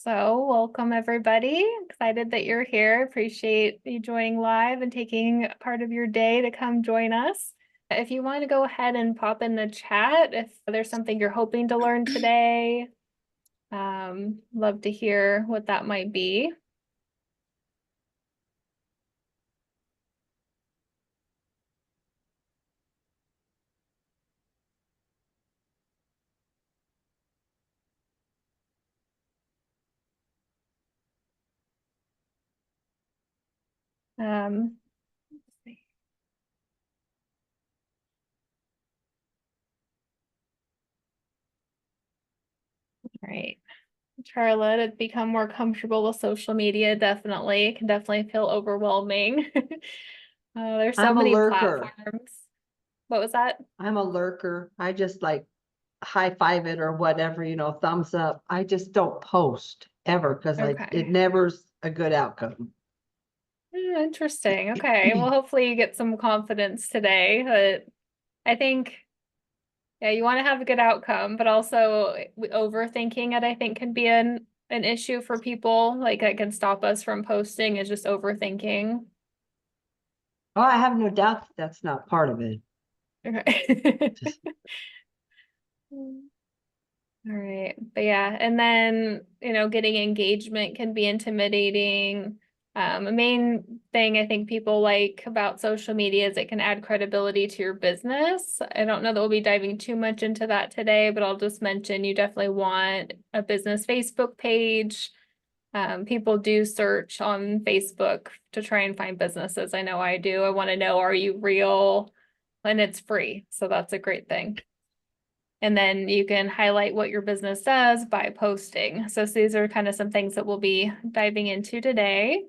So, welcome everybody. Excited that you're here. Appreciate you joining live and taking part of your day to come join us. If you want to go ahead and pop in the chat, if there's something you're hoping to learn today, love to hear what that might be. Let's see. All right. Charlotte, it's become more comfortable with social media, definitely. It can definitely feel overwhelming. There's so I'm a many lurker. platforms. What was that? I'm a lurker. I just like high five it or whatever, thumbs up. I just don't post ever because it Okay. never's a good outcome. Interesting. Okay. Well, hopefully you get some confidence today. But I think, yeah, you want to have a good outcome, but also overthinking it, I think, can be an issue for people. Like it can stop us from posting is just overthinking. Oh, I have no doubt that that's not part of it. Okay. Just All right. But yeah, and then, getting engagement can be intimidating. A main thing I think people like about social media is it can add credibility to your business. I don't know that we'll be diving too much into that today, but I'll just mention you definitely want a business Facebook page. People do search on Facebook to try and find businesses. I know I do. I want to know, are you real? And it's free. So that's a great thing. And then you can highlight what your business does by posting. So these are kind of some things that we'll be diving into today.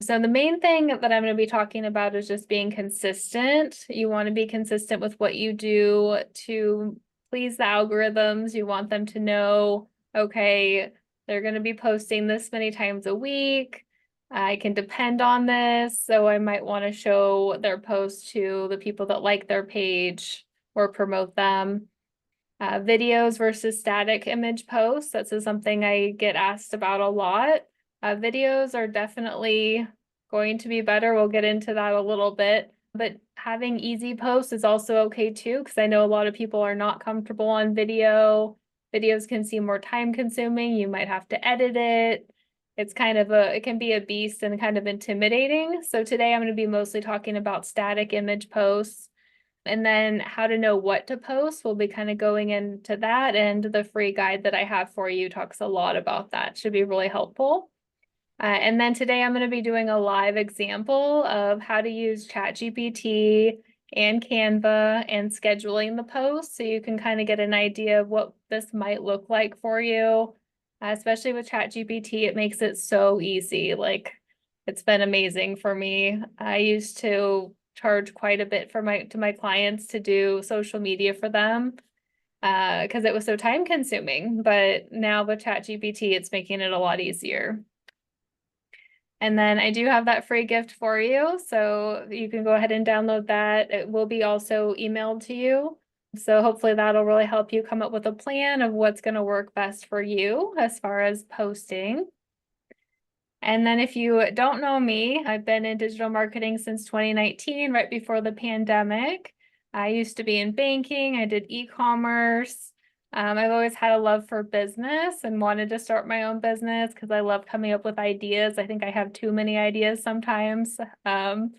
So the main thing that I'm going to be talking about is just being consistent. You want to be consistent with what you do to please the algorithms. You want them to know, okay, they're going to be posting this many times a week. I can depend on this. So I might want to show their post to the people that like their page or promote them. Videos versus static image posts. This is something I get asked about a lot. Videos are definitely going to be better. We'll get into that a little bit. But having easy posts is also okay too, because I know a lot of people are not comfortable on video. Videos can seem more time consuming. You might have to edit it. It can be a beast and kind of intimidating. So today I'm going to be mostly talking about static image posts. And then how to know what to post, we'll be kind of going into that. And the free guide that I have for you talks a lot about that. Should be really helpful. And then today I'm going to be doing a live example of how to use ChatGPT and Canva and scheduling the post so you can kind of get an idea of what this might look like for you. Especially with ChatGPT, it makes it so easy. Like it's been amazing for me. I used to charge quite a bit for my clients to do social media for them because it was so time consuming. But now with ChatGPT, it's making it a lot easier. And then I do have that free gift for you. So you can go ahead and download that. It will be also emailed to you. So hopefully that'll really help you come up with a plan of what's going to work best for you as far as posting. And then if you don't know me, I've been in digital marketing since 2019, right before the pandemic. I used to be in banking. I did e-commerce. I've always had a love for business and wanted to start my own business because I love coming up with ideas. I think I have too many ideas sometimes. But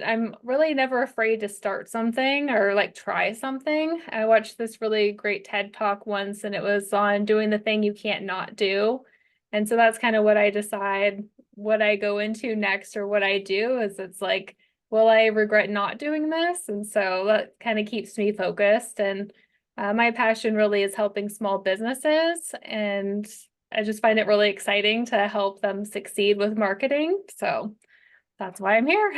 I'm really never afraid to start something or like try something. I watched this really great TED Talk once and it was on doing the thing you can't not do. And so that's kind of what I decide what I go into next or what I do is it's like, will I regret not doing this? And so that kind of keeps me focused. And my passion really is helping small businesses. And I just find it really exciting to help them succeed with marketing. So that's why I'm here.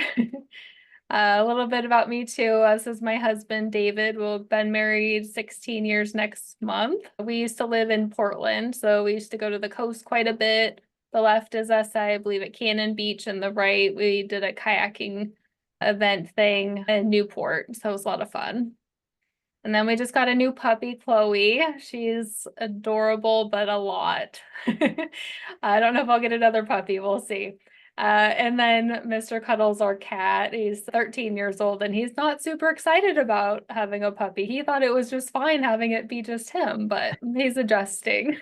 A little bit about me too. This is my husband, David. We've been married 16 years next month. We used to live in Portland, so we used to go to the coast quite a bit. The left is us, I believe, at Cannon Beach, and the right, we did a kayaking event thing in Newport. So it was a lot of fun. And then we just got a new puppy, Chloe. She's adorable, but a lot. I don't know if I'll get another puppy. We'll see. And then Mr. Cuddles, our cat, he's 13 years old and he's not super excited about having a puppy. He thought it was just fine having it be just him, but he's adjusting.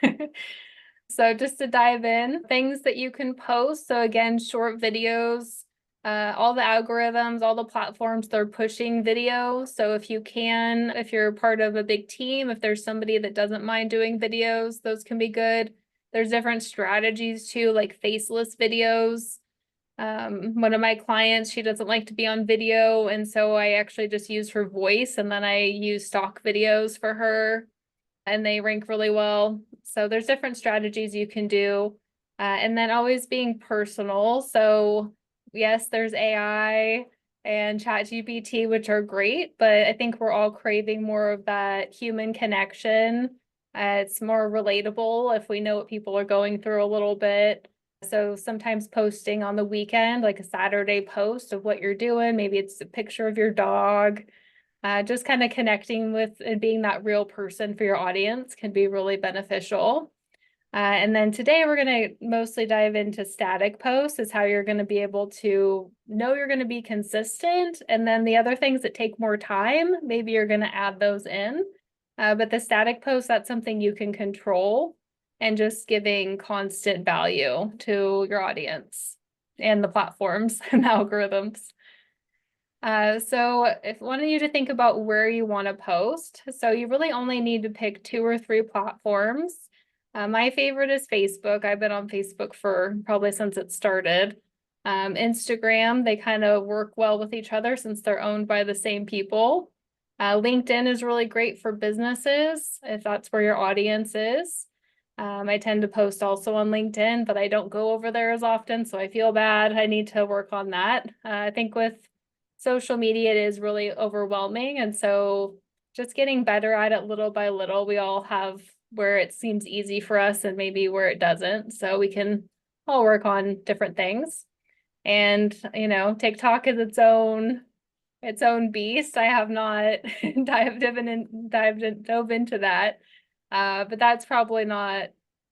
So just to dive in, things that you can post. So again, short videos, all the algorithms, all the platforms, they're pushing video. So if you can, if you're part of a big team, if there's somebody that doesn't mind doing videos, those can be good. There's different strategies too, like faceless videos. One of my clients, she doesn't like to be on video, and so I actually just use her voice, and then I use stock videos for her, and they rank really well. So there's different strategies you can do. And then always being personal. So yes, there's AI and ChatGPT, which are great, but I think we're all craving more of that human connection. It's more relatable if we know what people are going through a little bit. So sometimes posting on the weekend, like a Saturday post of what you're doing, maybe it's a picture of your dog, just kind of connecting with and being that real person for your audience can be really beneficial. And then today we're going to mostly dive into static posts, is how you're going to be able to know you're going to be consistent. And then the other things that take more time, maybe you're going to add those in. But the static post, that's something you can control, and just giving constant value to your audience and the platforms and the algorithms. So if wanted you to think about where you want to post, so you really only need to pick 2 or 3 platforms. My favorite is Facebook. I've been on Facebook for probably since it started. Instagram, they kind of work well with each other since they're owned by the same people. LinkedIn is really great for businesses if that's where your audience is. I tend to post also on LinkedIn, but I don't go over there as often, so I feel bad. I need to work on that. I think with social media, it is really overwhelming. And so just getting better at it little by little, we all have where it seems easy for us and maybe where it doesn't. So we can all work on different things. And, TikTok is its own beast. I have not dove into that. But that's probably not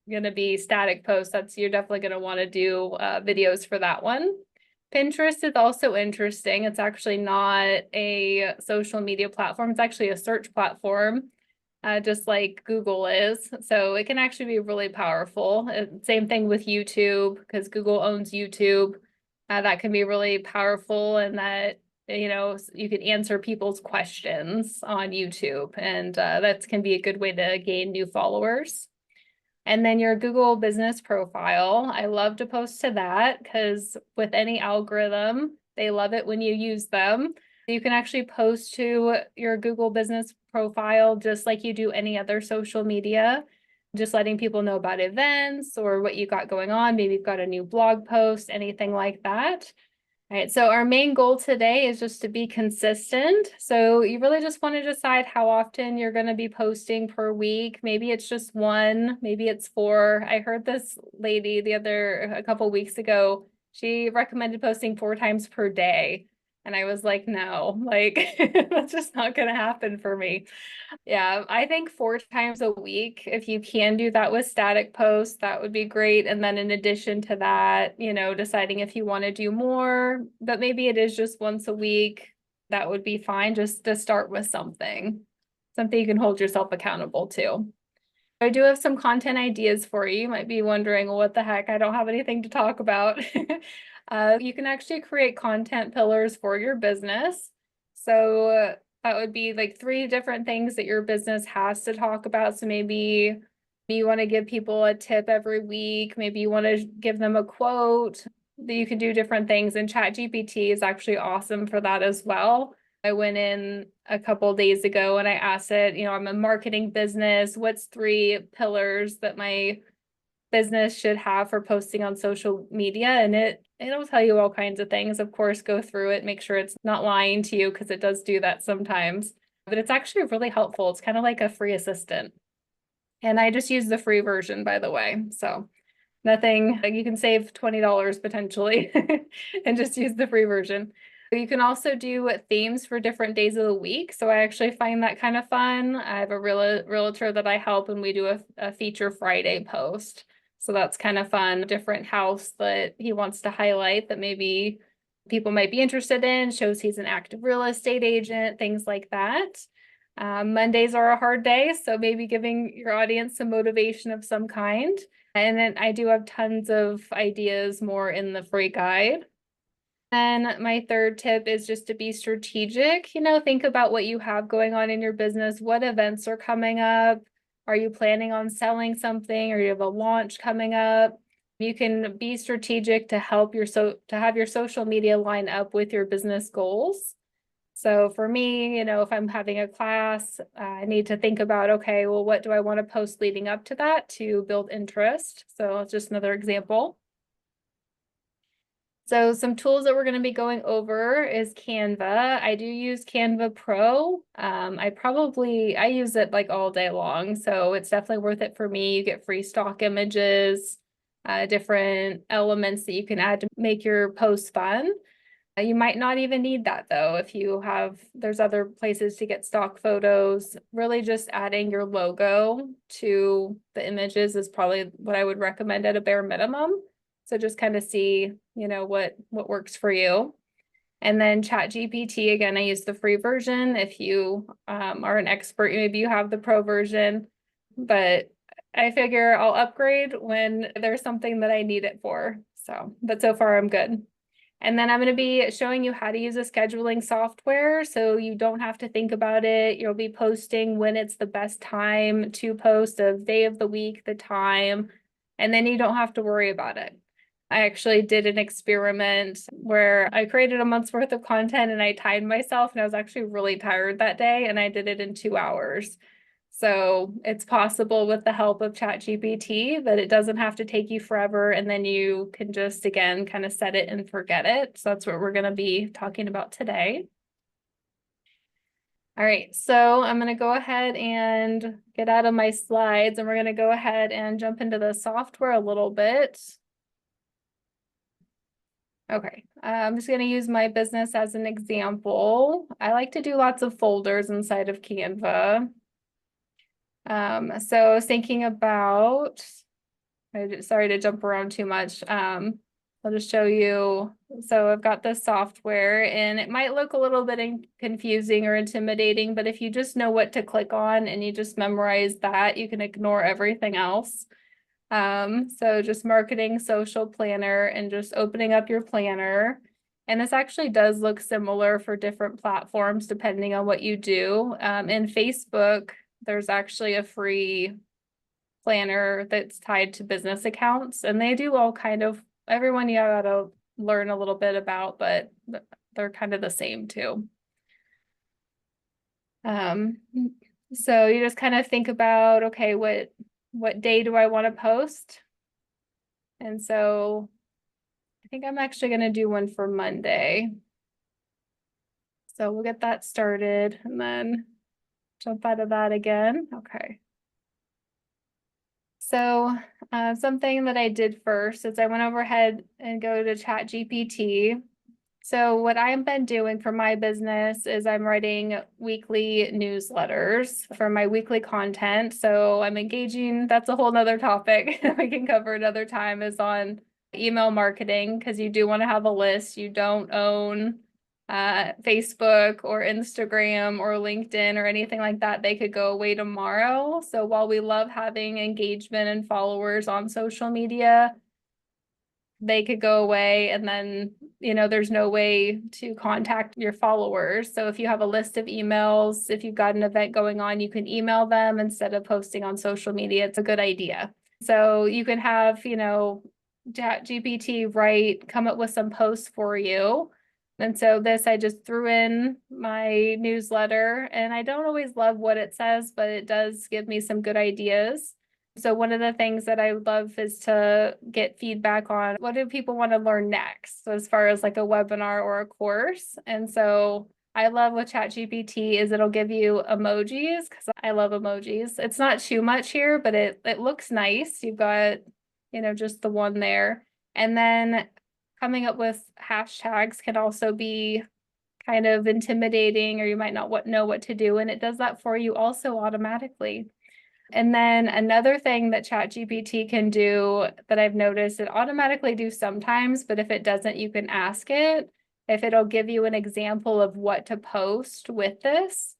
going to be static posts. You're definitely going to want to do videos for that one. Pinterest is also interesting. It's actually not a social media platform. It's actually a search platform, just like Google is. So it can actually be really powerful. Same thing with YouTube, because Google owns YouTube. That can be really powerful, and that, you can answer people's questions on YouTube, and that can be a good way to gain new followers. And then your Google business profile, I love to post to that because with any algorithm, they love it when you use them. You can actually post to your Google business profile just like you do any other social media, just letting people know about events or what you got going on. Maybe you've got a new blog post, anything like that. All right, so our main goal today is just to be consistent. So you really just want to decide how often you're going to be posting per week. Maybe it's just 1, maybe it's 4. I heard this lady a couple weeks ago, she recommended posting 4 times per day. And I was like, no, that's just not going to happen for me. Yeah, I think 4 times a week, if you can do that with static posts, that would be great. And then in addition to that, deciding if you want to do more, but maybe it is just once a week, that would be fine, just to start with something you can hold yourself accountable to. I do have some content ideas for you. You might be wondering, well, what the heck? I don't have anything to talk about. You can actually create content pillars for your business. So that would be like 3 different things that your business has to talk about. So maybe you want to give people a tip every week. Maybe you want to give them a quote. That you can do different things. And ChatGPT is actually awesome for that as well. I went in a couple days ago and I asked it, I'm a marketing business. What's 3 pillars that my business should have for posting on social media? And it'll tell you all kinds of things. Of course, go through it, make sure it's not lying to you, because it does do that sometimes. But it's actually really helpful. It's kind of like a free assistant. And I just use the free version, by the way. So nothing, you can save $20 potentially and just use the free version. You can also do themes for different days of the week. So I actually find that kind of fun. I have a realtor that I help and we do a feature Friday post. So that's kind of fun. Different house that he wants to highlight that maybe people might be interested in, shows he's an active real estate agent, things like that. Mondays are a hard day, so maybe giving your audience some motivation of some kind. And then I do have tons of ideas more in the free guide. Then my third tip is just to be strategic. Think about what you have going on in your business. What events are coming up? Are you planning on selling something, or you have a launch coming up? You can be strategic to help to have your social media line up with your business goals. So for me, if I'm having a class, I need to think about, okay, well, what do I want to post leading up to that to build interest? So it's just another example. So some tools that we're going to be going over is Canva. I do use Canva Pro. I use it like all day long, so it's definitely worth it for me. You get free stock images, different elements that you can add to make your post fun. You might not even need that though. There's other places to get stock photos. Really just adding your logo to the images is probably what I would recommend at a bare minimum. So just kind of see, what works for you. And then ChatGPT, again, I use the free version. If you are an expert, maybe you have the pro version, but I figure I'll upgrade when there's something that I need it for. But so far I'm good. And then I'm going to be showing you how to use a scheduling software so you don't have to think about it. You'll be posting when it's the best time to post, a day of the week, the time, and then you don't have to worry about it. I actually did an experiment where I created a month's worth of content and I timed myself, and I was actually really tired that day, and I did it in 2 hours. So it's possible with the help of ChatGPT that it doesn't have to take you forever, and then you can just, again, kind of set it and forget it. So that's what we're going to be talking about today. All right, so I'm going to go ahead and get out of my slides, and we're going to go ahead and jump into the software a little bit. Okay, I'm just going to use my business as an example. I like to do lots of folders inside of Canva. So I was thinking about, sorry to jump around too much. I'll just show you. So I've got this software, and it might look a little bit confusing or intimidating, but if you just know what to click on and you just memorize that, you can ignore everything else. So just marketing social planner and just opening up your planner. And this actually does look similar for different platforms depending on what you do. In Facebook, there's actually a free planner that's tied to business accounts, and they do all kind of, everyone you gotta learn a little bit about, but they're kind of the same too. So you just kind of think about, okay, what day do I want to post? And so I think I'm actually going to do one for Monday. So we'll get that started and then jump out of that again. Okay. So something that I did first is I went overhead and go to ChatGPT. So what I've been doing for my business is I'm writing weekly newsletters for my weekly content. So I'm engaging, that's a whole nother topic we can cover another time, is on email marketing, because you do want to have a list. You don't own Facebook or Instagram or LinkedIn or anything like that. They could go away tomorrow. So while we love having engagement and followers on social media, they could go away, and then, there's no way to contact your followers. So if you have a list of emails, if you've got an event going on, you can email them instead of posting on social media. It's a good idea. So you can have, ChatGPT come up with some posts for you. And so this, I just threw in my newsletter, and I don't always love what it says, but it does give me some good ideas. So one of the things that I would love is to get feedback on, what do people want to learn next? So as far as like a webinar or a course. And so I love with ChatGPT is it'll give you emojis, because I love emojis. It's not too much here, but it looks nice. You've got, just the one there. And then coming up with hashtags can also be kind of intimidating, or you might not know what to do, and it does that for you also automatically. And then another thing that ChatGPT can do that I've noticed, it automatically do sometimes, but if it doesn't, you can ask it if it'll give you an example of what to post with this.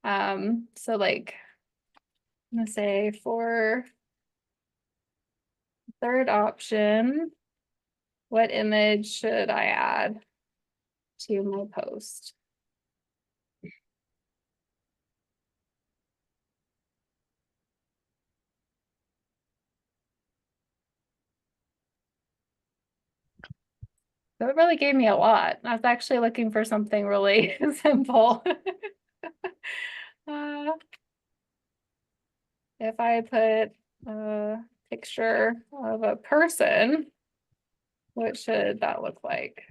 So like, I'm gonna say for third option, what image should I add to my post? So it really gave me a lot. I was actually looking for something really simple. Uh, if I put a picture of a person, what should that look like?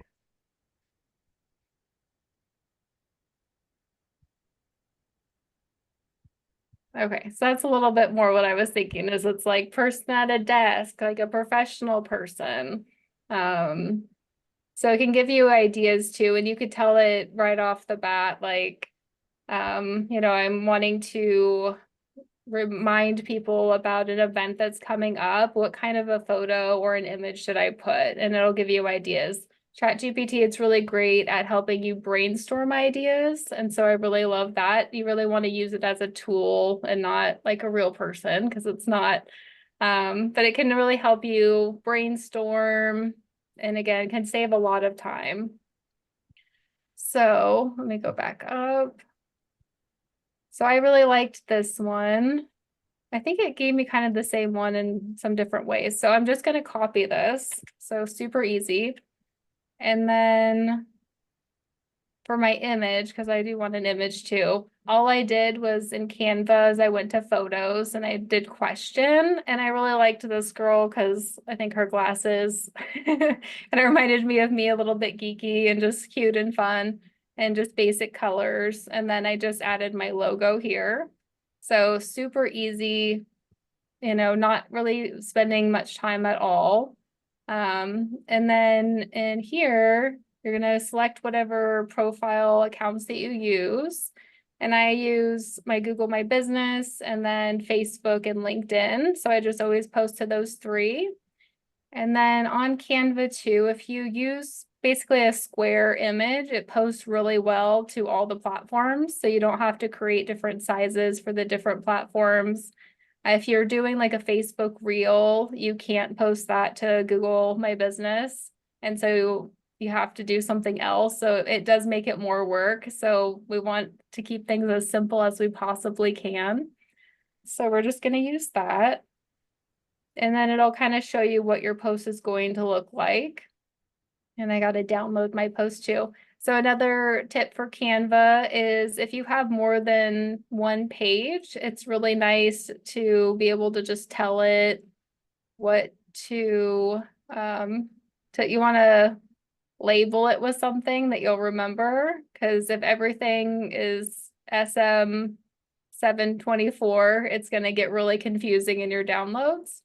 Okay, so that's a little bit more what I was thinking, is it's like person at a desk, like a professional person. So it can give you ideas too, and you could tell it right off the bat, like, I'm wanting to remind people about an event that's coming up. What kind of a photo or an image should I put? And it'll give you ideas. ChatGPT, it's really great at helping you brainstorm ideas. And so I really love that. You really want to use it as a tool and not like a real person, because it's not. But it can really help you brainstorm, and again, can save a lot of time. So let me go back up. So I really liked this one. I think it gave me kind of the same one in some different ways. So I'm just going to copy this. So super easy. And then for my image, because I do want an image too, all I did was in Canva is I went to photos and I did question. And I really liked this girl because I think her glasses and it reminded me of me, a little bit geeky and just cute and fun and just basic colors. And then I just added my logo here. So super easy, not really spending much time at all. And then in here, you're going to select whatever profile accounts that you use. And I use my Google My Business and then Facebook and LinkedIn. So I just always post to those three. And then on Canva too, if you use basically a square image, it posts really well to all the platforms. So you don't have to create different sizes for the different platforms. If you're doing like a Facebook reel, you can't post that to Google My Business. And so you have to do something else. So it does make it more work. So we want to keep things as simple as we possibly can. So we're just going to use that. And then it'll kind of show you what your post is going to look like. And I got to download my post too. So another tip for Canva is if you have more than one page, it's really nice to be able to just tell it what you want to label it with something that you'll remember. Because if everything is SM 724, it's going to get really confusing in your downloads.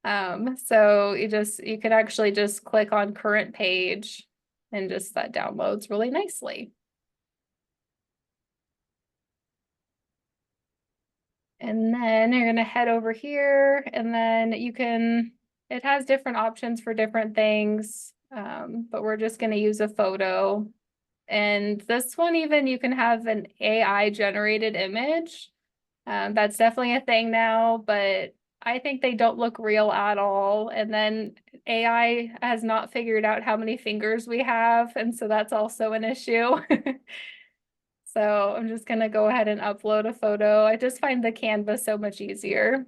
So you can actually just click on current page and just that downloads really nicely. And then you're gonna head over here and then it has different options for different things. But we're just gonna use a photo. And this one, even you can have an AI generated image. That's definitely a thing now, but I think they don't look real at all. And then AI has not figured out how many fingers we have. And so that's also an issue. So I'm just going to go ahead and upload a photo. I just find the Canva so much easier.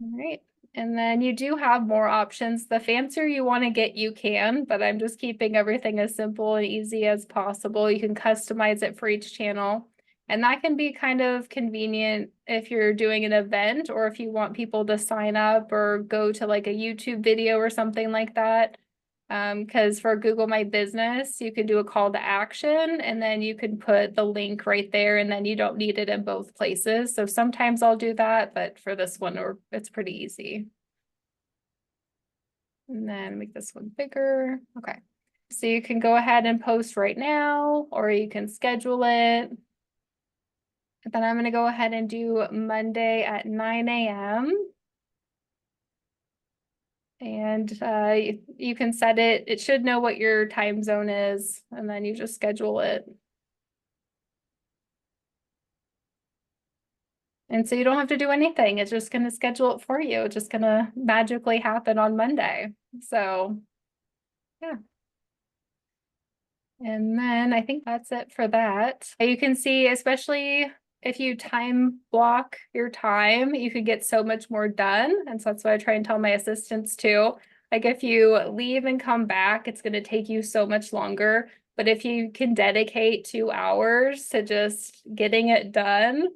All right. And then you do have more options. The fancier you want to get, you can, but I'm just keeping everything as simple and easy as possible. You can customize it for each channel. And that can be kind of convenient if you're doing an event or if you want people to sign up or go to like a YouTube video or something like that. Because for Google My Business, you can do a call to action and then you can put the link right there and then you don't need it in both places. So sometimes I'll do that, but for this one, it's pretty easy. And then make this one bigger. Okay. So you can go ahead and post right now, or you can schedule it. And then I'm going to go ahead and do Monday at 9 a.m. And you can set it, it should know what your time zone is, and then you just schedule it. And so you don't have to do anything. It's just going to schedule it for you. It's just going to magically happen on Monday. So, yeah. And then I think that's it for that. You can see, especially if you time block your time, you could get so much more done. And so that's what I try and tell my assistants too. Like if you leave and come back, it's going to take you so much longer. But if you can dedicate 2 hours to just getting it done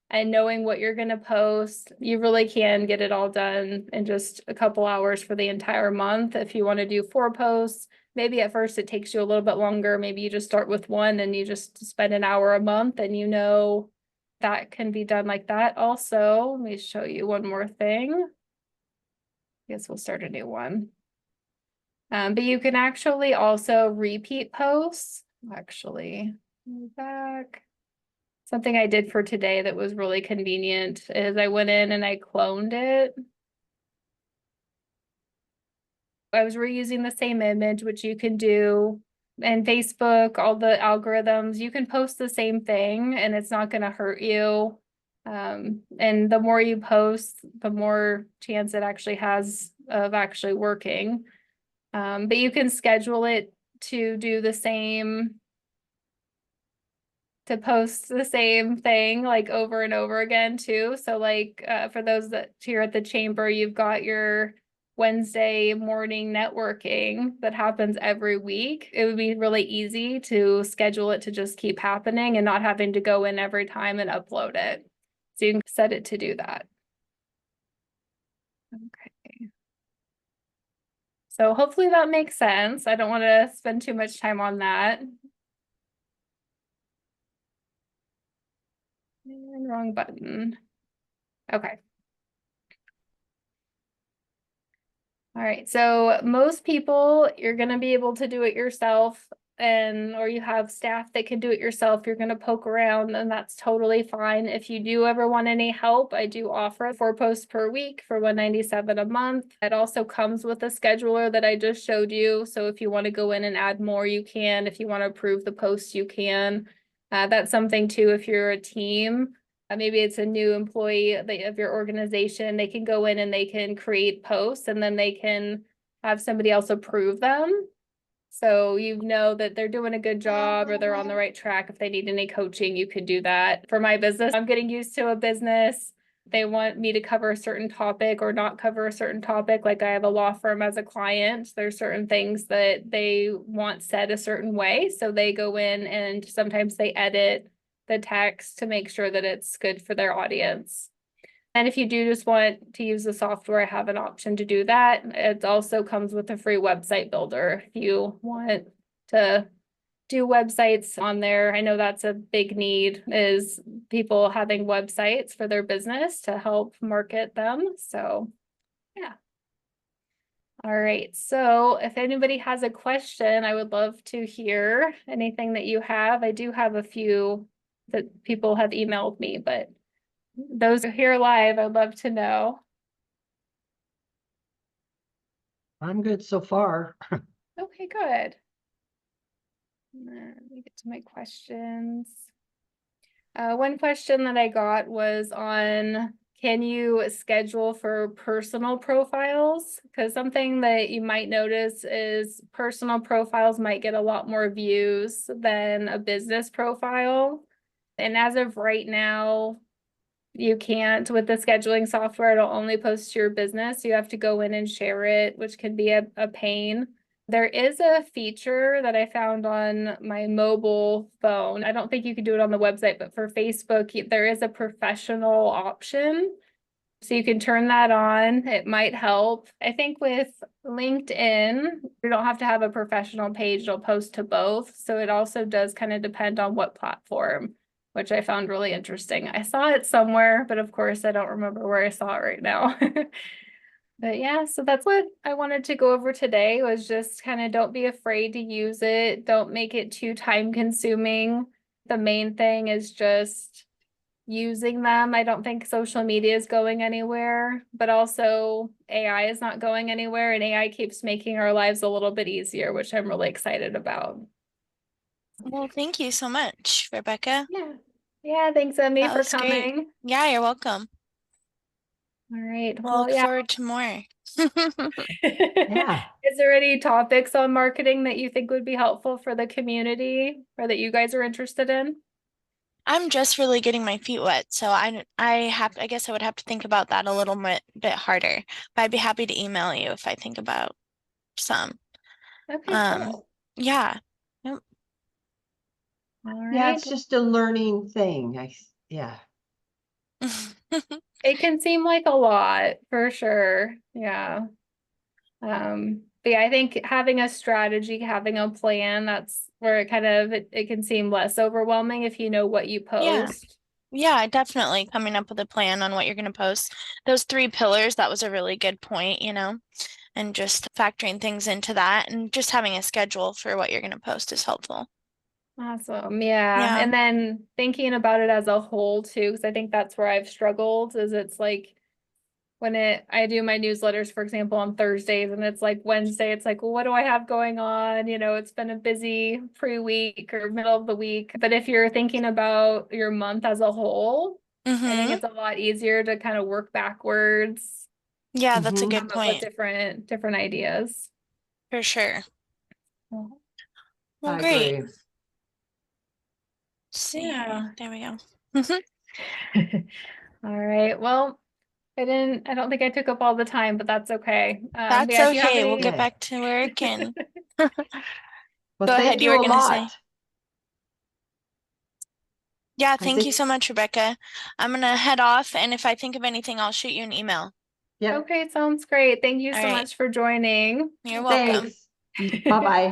and knowing what you're going to post, you really can get it all done in just a couple hours for the entire month. If you want to do 4 posts, maybe at first it takes you a little bit longer. Maybe you just start with 1 and you just spend an hour a month and you know that can be done like that. Also, let me show you one more thing. I guess we'll start a new one. But you can actually also repeat posts. Actually, back. Something I did for today that was really convenient is I went in and I cloned it. I was reusing the same image, which you can do. And Facebook, all the algorithms, you can post the same thing and it's not going to hurt you. And the more you post, the more chance it actually has of actually working. But you can schedule it to do the same, to post the same thing like over and over again too. So like for those that here at the chamber, you've got your Wednesday morning networking that happens every week. It would be really easy to schedule it to just keep happening and not having to go in every time and upload it. So you can set it to do that. Okay. So hopefully that makes sense. I don't want to spend too much time on that. And wrong button. Okay. All right, so most people, you're gonna be able to do it yourself or you have staff that can do it yourself. You're gonna poke around and that's totally fine. If you do ever want any help, I do offer 4 posts per week for $197 a month. It also comes with a scheduler that I just showed you. So if you want to go in and add more, you can. If you want to approve the posts, you can. That's something too, if you're a team. Maybe it's a new employee of your organization, they can go in and they can create posts and then they can have somebody else approve them. So you know that they're doing a good job or they're on the right track. If they need any coaching, you could do that. For my business, I'm getting used to a business. They want me to cover a certain topic or not cover a certain topic. Like I have a law firm as a client. There's certain things that they want said a certain way. So they go in and sometimes they edit the text to make sure that it's good for their audience. And if you do just want to use the software, I have an option to do that. It also comes with a free website builder if you want to do websites on there. I know that's a big need, is people having websites for their business to help market them. So yeah. All right, so if anybody has a question, I would love to hear anything that you have. I do have a few that people have emailed me, but those who are here live, I'd love to know. I'm good so far. Okay, good. Let me get to my questions. One question that I got was on, can you schedule for personal profiles? Because something that you might notice is personal profiles might get a lot more views than a business profile. And as of right now, you can't with the scheduling software, it'll only post to your business. You have to go in and share it, which can be a pain. There is a feature that I found on my mobile phone. I don't think you can do it on the website, but for Facebook, there is a professional option. So you can turn that on. It might help. I think with LinkedIn, you don't have to have a professional page. It'll post to both. So it also does kind of depend on what platform, which I found really interesting. I saw it somewhere, but of course I don't remember where I saw it right now. But yeah, so that's what I wanted to go over today was just kind of don't be afraid to use it. Don't make it too time consuming. The main thing is just using them. I don't think social media is going anywhere, but also AI is not going anywhere, and AI keeps making our lives a little bit easier, which I'm really excited about. Well, thank you so much, Rebecca. Yeah. Yeah, thanks, Emmy, That for was great. coming. Yeah, you're welcome. All right. We'll Well, look yeah. forward to more. Yeah. Is there any topics on marketing that you think would be helpful for the community or that you guys are interested in? I'm just really getting my feet wet, so I guess I would have to think about that a little bit harder. But I'd be happy to email you if I think about some. Okay, Um, cool. yeah. Yep. All Yeah, right. it's just a learning thing. Yeah. It can seem like a lot for sure. Yeah. But yeah, I think having a strategy, having a plan, that's where it can seem less overwhelming if you know what you Yeah. post. Yeah, definitely coming up with a plan on what you're going to post. Those 3 pillars, that was a really good point, and just factoring things into that and just having a schedule for what you're going to post is helpful. Awesome. Yeah. Yeah. And then thinking about it as a whole too, because I think that's where I've struggled is it's like I do my newsletters, for example, on Thursdays and it's like Wednesday, it's like, well, what do I have going on? It's been a busy pre-week or middle of the week. But if you're thinking about your month as a whole, I think Mm-hmm. it's a lot easier to kind of work backwards, Yeah, that's a Mhm. good come up with point different ideas. for sure. Well, Well, I great. agree. See here. yeah. There we go. Mm-hmm. All right. Well, I don't think I took up all the time, but that's okay. But That's yeah, if you have okay. We'll get Okay. back to work and Well, go thank ahead. You you were a gonna say. lot. Yeah, I thank you think, so much, Rebecca. I'm gonna head off, and if I think of anything, I'll shoot you an email. yep, Okay, sounds great. Thank you All so right. much for joining. You're welcome. thanks. Bye-bye.